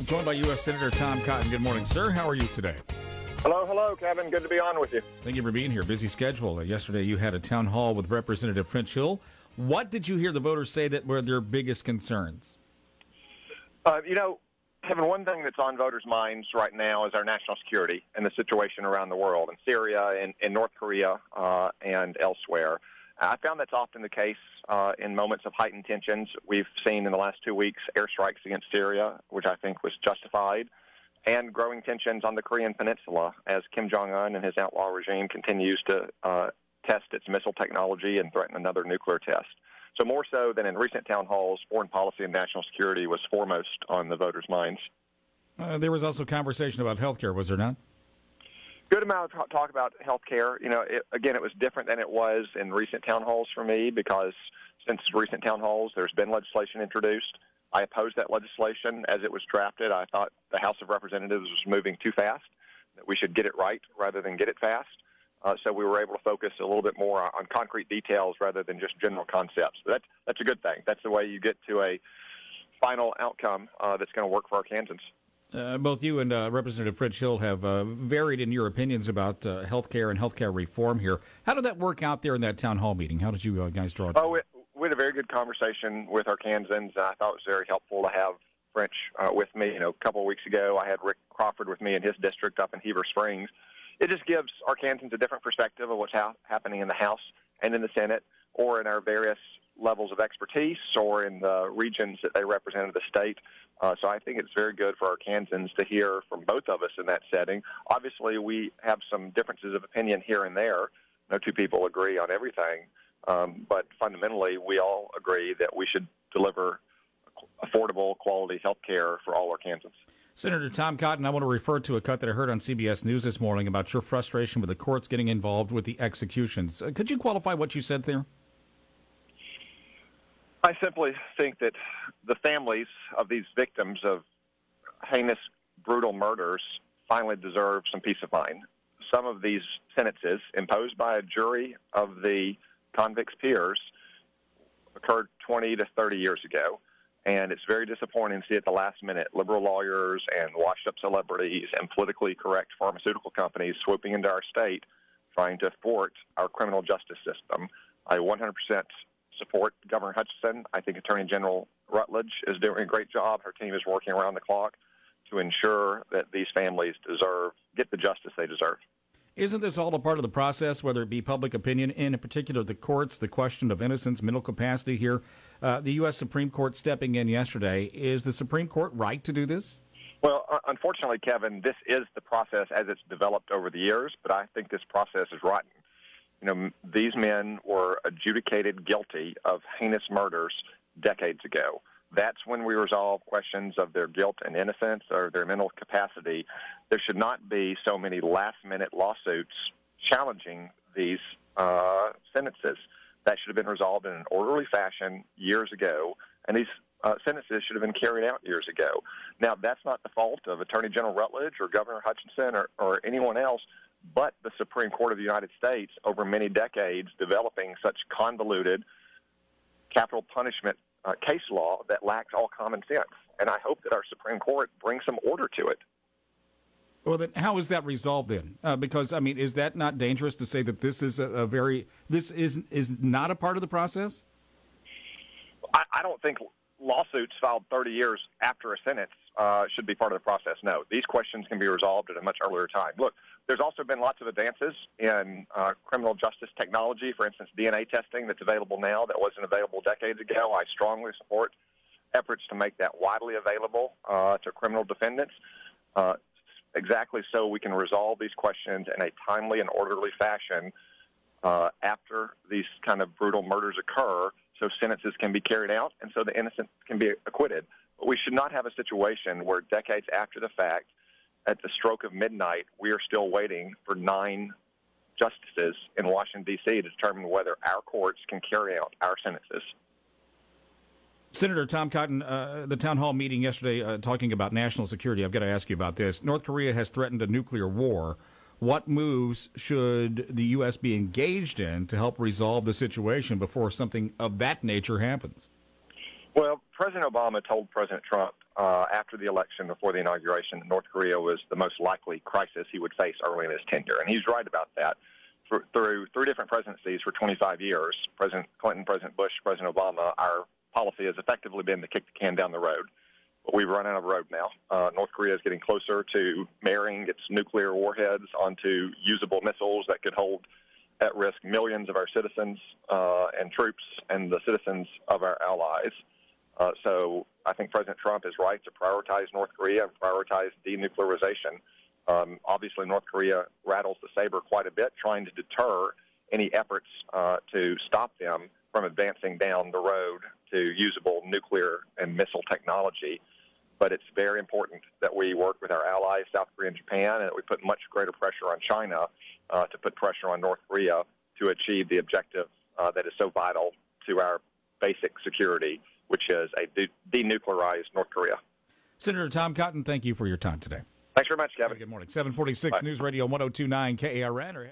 joined by U.S. Senator Tom Cotton. Good morning, sir. How are you today? Hello, Kevin. Good to be on with you. Thank you for being here. Busy schedule. Yesterday you had a town hall with Representative French Hill. What did you hear the voters say that were their biggest concerns? Kevin, one thing that's on voters' minds right now is our national security and the situation around the world, in Syria, in North Korea, and elsewhere. I found that's often the case in moments of heightened tensions. We've seen in the last 2 weeks airstrikes against Syria, which I think was justified, and growing tensions on the Korean Peninsula as Kim Jong-un and his outlaw regime continues to test its missile technology and threaten another nuclear test. So more so than in recent town halls, foreign policy and national security was foremost on the voters' minds. There was also conversation about health care, was there not? Good amount of talk about health care. It was different than it was in recent town halls for me because since recent town halls, there's been legislation introduced. I opposed that legislation as it was drafted. I thought the House of Representatives was moving too fast, that we should get it right rather than get it fast. So we were able to focus a little bit more on concrete details rather than just general concepts. But that's a good thing. That's the way you get to a final outcome that's going to work for Arkansans. Both you and Representative French Hill have varied in your opinions about health care and health care reform here. How did that work out there in that town hall meeting? How did you guys draw it? We had a very good conversation with Arkansans. I thought it was very helpful to have French with me. A couple of weeks ago, I had Rick Crawford with me in his district up in Heber Springs. It just gives Arkansans a different perspective of what's happening in the House and in the Senate or in our various levels of expertise or in the regions that they represent in the state. So I think it's very good for Arkansans to hear from both of us in that setting. Obviously, we have some differences of opinion here and there. No two people agree on everything. But fundamentally, we all agree that we should deliver affordable, quality health care for all Arkansans. Senator Tom Cotton, I want to refer to a cut that I heard on CBS News this morning about your frustration with the courts getting involved with the executions. Could you qualify what you said there? I simply think that the families of these victims of heinous, brutal murders finally deserve some peace of mind. Some of these sentences imposed by a jury of the convicts' peers occurred 20 to 30 years ago. And it's very disappointing to see at the last minute liberal lawyers and washed-up celebrities and politically correct pharmaceutical companies swooping into our state trying to thwart our criminal justice system. I 100% support Governor Hutchinson. I think Attorney General Rutledge is doing a great job. Her team is working around the clock to ensure that these families get the justice they deserve. Isn't this all a part of the process, whether it be public opinion, and in particular the courts, the question of innocence, mental capacity here? The U.S. Supreme Court stepping in yesterday. Is the Supreme Court right to do this? Well, unfortunately, Kevin, this is the process as it's developed over the years, but I think this process is rotten. These men were adjudicated guilty of heinous murders decades ago. That's when we resolve questions of their guilt and innocence or their mental capacity. There should not be so many last-minute lawsuits challenging these sentences. That should have been resolved in an orderly fashion years ago, and these sentences should have been carried out years ago. Now, that's not the fault of Attorney General Rutledge or Governor Hutchinson or anyone else, but the Supreme Court of the United States over many decades developing such convoluted capital punishment case law that lacks all common sense. And I hope that our Supreme Court brings some order to it. Well, then how is that resolved then? Because, is that not dangerous to say that this is this is not a part of the process? I don't think lawsuits filed 30 years after a sentence should be part of the process. No, these questions can be resolved at a much earlier time. Look, there's also been lots of advances in criminal justice technology, for instance, DNA testing that's available now that wasn't available decades ago. I strongly support efforts to make that widely available to criminal defendants, exactly so we can resolve these questions in a timely and orderly fashion after these kind of brutal murders occur, so sentences can be carried out and so the innocent can be acquitted. But we should not have a situation where decades after the fact, at the stroke of midnight, we are still waiting for 9 justices in Washington, D.C. to determine whether our courts can carry out our sentences. Senator Tom Cotton, the town hall meeting yesterday talking about national security, I've got to ask you about this. North Korea has threatened a nuclear war. What moves should the U.S. be engaged in to help resolve the situation before something of that nature happens? Well, President Obama told President Trump after the election, before the inauguration, that North Korea was the most likely crisis he would face early in his tenure. And he's right about that. Through 3 different presidencies for 25 years, President Clinton, President Bush, President Obama, our policy has effectively been to kick the can down the road. But we've run out of road now. North Korea is getting closer to marrying its nuclear warheads onto usable missiles that could hold at risk millions of our citizens and troops and the citizens of our allies. So I think President Trump is right to prioritize North Korea and prioritize denuclearization. Obviously, North Korea rattles the saber quite a bit, trying to deter any efforts to stop them from advancing down the road to usable nuclear and missile technology. But it's very important that we work with our allies, South Korea and Japan, and that we put much greater pressure on China to put pressure on North Korea to achieve the objective that is so vital to our basic security, which is a denuclearized North Korea. Senator Tom Cotton, thank you for your time today. Thanks very much, Kevin. Good morning. 746 News Radio 102.9 KARN.